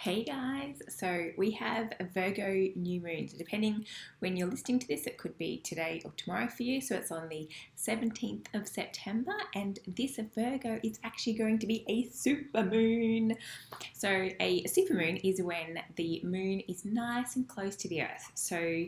Hey guys, so we have a Virgo New Moon. So depending when you're listening to this, it could be today or tomorrow for you. So it's on the 17th of September, and this Virgo is actually going to be a super moon. So a super moon is when the moon is nice and close to the earth. So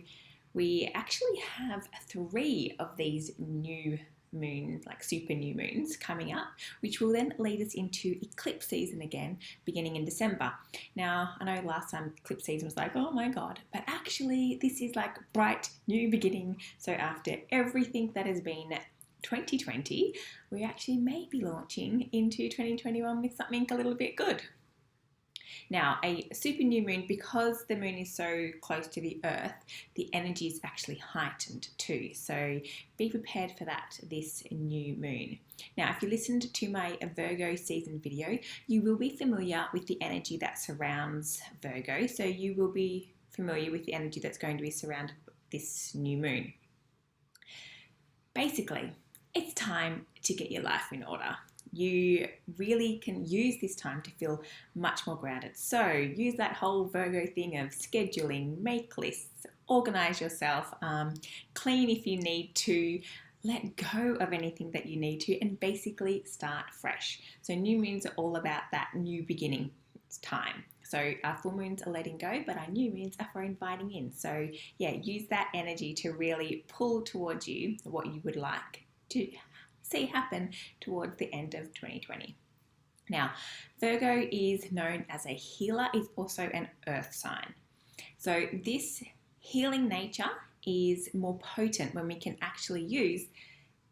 we actually have three of these new moon, like super new moons coming up, which will then lead us into eclipse season again, beginning in December. Now, I know last time eclipse season was like, oh my God, but actually this is like bright new beginning. So after everything that has been 2020, we actually may be launching into 2021 with something a little bit good. Now, a super new moon, because the moon is so close to the earth, the energy is actually heightened too. So be prepared for that this new moon. Now, if you listened to my Virgo season video, you will be familiar with the energy that surrounds Virgo. So you will be familiar with the energy that's going to be surrounded this new moon. Basically, it's time to get your life in order. You really can use this time to feel much more grounded. So use that whole Virgo thing of scheduling, make lists, organize yourself, clean if you need to, let go of anything that you need to, and basically start fresh. So new moons are all about that new beginning time. So our full moons are letting go, but our new moons are for inviting in. So yeah, use that energy to really pull towards you what you would like to see happen towards the end of 2020. Now, Virgo is known as a healer, is also an earth sign. So this healing nature is more potent when we can actually use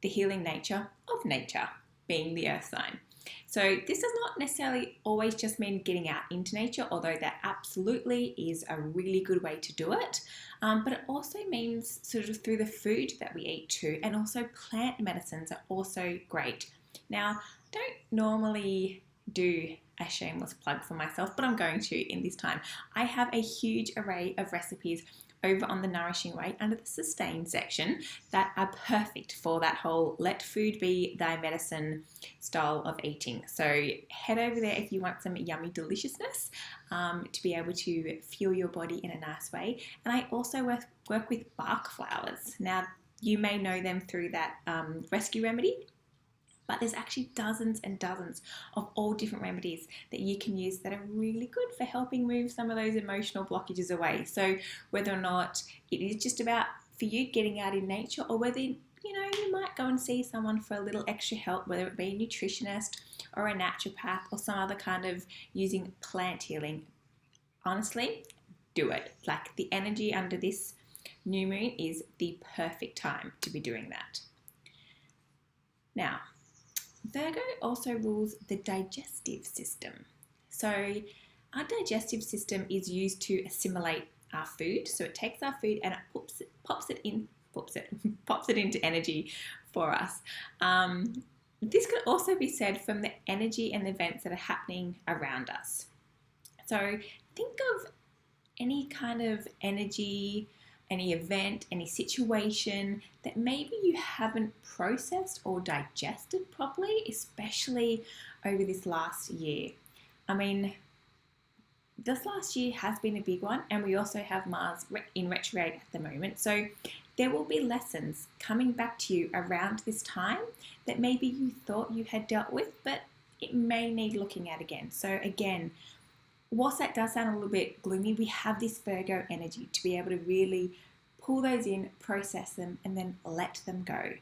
the healing nature of nature, being the earth sign. So this does not necessarily always just mean getting out into nature, although that absolutely is a really good way to do it. But it also means sort of through the food that we eat too, and also plant medicines are also great. Now, I don't normally do a shameless plug for myself, but I'm going to in this time. I have a huge array of recipes over on the Nourishing Way under the Sustain section that are perfect for that whole let food be thy medicine style of eating. So head over there if you want some yummy deliciousness to be able to fuel your body in a nice way. And I also work with bark flowers. Now, you may know them through that rescue remedy, but there's actually dozens and dozens of all different remedies that you can use that are really good for helping move some of those emotional blockages away. So whether or not it is just about for you getting out in nature, or whether you might go and see someone for a little extra help, whether it be a nutritionist or a naturopath or some other kind of using plant healing, honestly, do it. Like, the energy under this new moon is the perfect time to be doing that. Now, Virgo also rules the digestive system. So our digestive system is used to assimilate our food. So it takes our food and it pops it into energy for us. This could also be said from the energy and the events that are happening around us. So think of any kind of energy, any event, any situation that maybe you haven't processed or digested properly, especially over this last year. I mean, this last year has been a big one, and we also have Mars in retrograde at the moment. So there will be lessons coming back to you around this time that maybe you thought you had dealt with, but it may need looking at again. So again, whilst that does sound a little bit gloomy, we have this Virgo energy to be able to really pull those in, process them, and then let them go.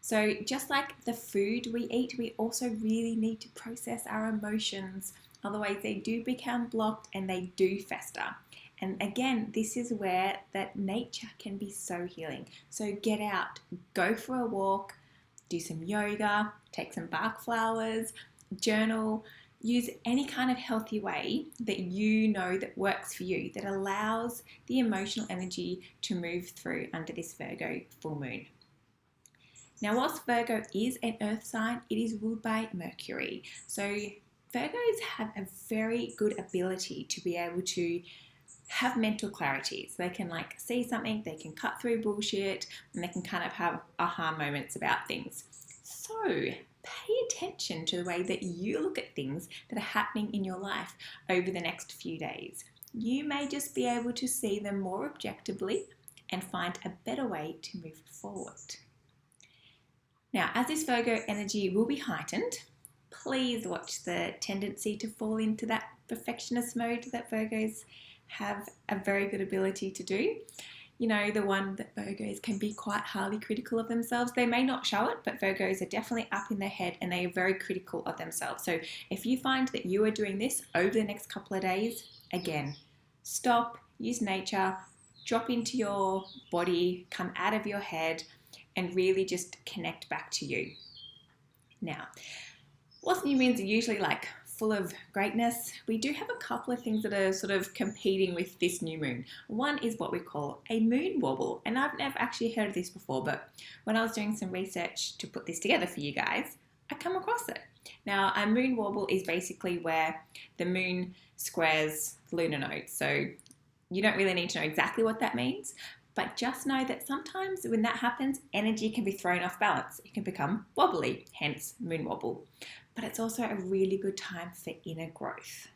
So just like the food we eat, we also really need to process our emotions. Otherwise, they do become blocked and they do fester. And again, this is where that nature can be so healing. So get out, go for a walk, do some yoga, take some bark flowers, journal. Use any kind of healthy way that you know that works for you, that allows the emotional energy to move through under this Virgo full moon. Now, whilst Virgo is an earth sign, it is ruled by Mercury. So Virgos have a very good ability to be able to have mental clarity. So they can see something, they can cut through bullshit, and they can kind of have aha moments about things. So pay attention to the way that you look at things that are happening in your life over the next few days. You may just be able to see them more objectively and find a better way to move forward. Now, as this Virgo energy will be heightened, please watch the tendency to fall into that perfectionist mode that Virgos have a very good ability to do. You know, the one that Virgos can be quite highly critical of themselves. They may not show it, but Virgos are definitely up in their head and they are very critical of themselves. So if you find that you are doing this over the next couple of days, again, stop, use nature, drop into your body, come out of your head, and really just connect back to you. Now, whilst new moons are usually like full of greatness, we do have a couple of things that are sort of competing with this new moon. One is what we call a moon wobble, and I've never actually heard of this before, but when I was doing some research to put this together for you guys, I come across it. Now, a moon wobble is basically where the moon squares the lunar node, so you don't really need to know exactly what that means, but just know that sometimes when that happens, energy can be thrown off balance. It can become wobbly, hence moon wobble. But it's also a really good time for inner growth.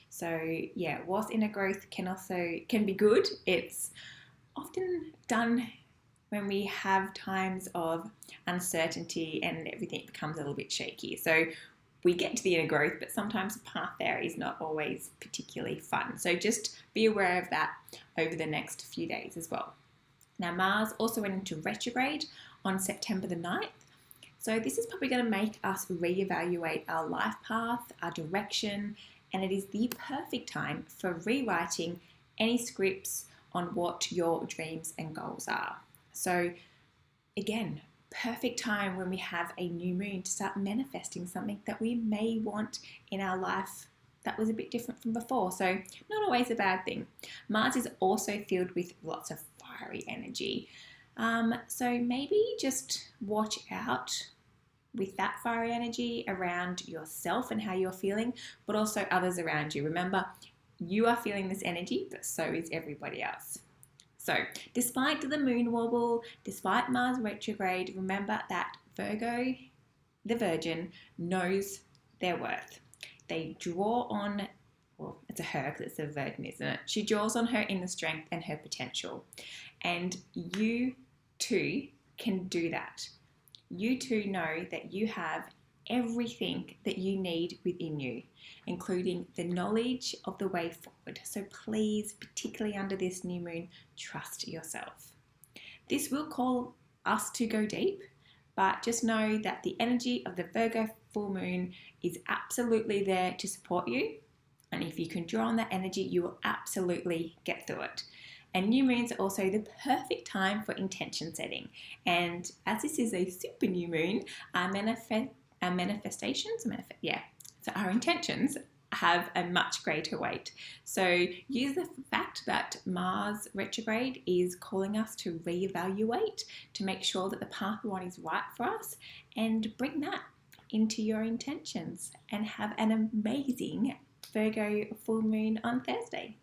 So yeah, whilst inner growth can be good, it's often done when we have times of uncertainty and everything becomes a little bit shaky. So we get to the inner growth, but sometimes the path there is not always particularly fun. So just be aware of that over the next few days as well. Now, Mars also went into retrograde on September the 9th. So this is probably going to make us reevaluate our life path, our direction, and it is the perfect time for rewriting any scripts on what your dreams and goals are. So again, perfect time when we have a new moon to start manifesting something that we may want in our life that was a bit different from before. So not always a bad thing. Mars is also filled with lots of fiery energy. So maybe just watch out with that fiery energy around yourself and how you're feeling, but also others around you. Remember, you are feeling this energy, but so is everybody else. So despite the moon wobble, despite Mars retrograde, remember that Virgo, the Virgin, knows their worth. They draw on, well, it's a her because it's a Virgin, isn't it? She draws on her inner strength and her potential. And you too can do that. You too know that you have everything that you need within you, including the knowledge of the way forward. So please, particularly under this new moon, trust yourself. This will call us to go deep, but just know that the energy of the Virgo full moon is absolutely there to support you. And if you can draw on that energy, you will absolutely get through it. And new moons are also the perfect time for intention setting. And as this is a super new moon, our intentions have a much greater weight. So use the fact that Mars retrograde is calling us to reevaluate, to make sure that the path we're on is right for us, and bring that into your intentions and have an amazing Virgo full moon on Thursday.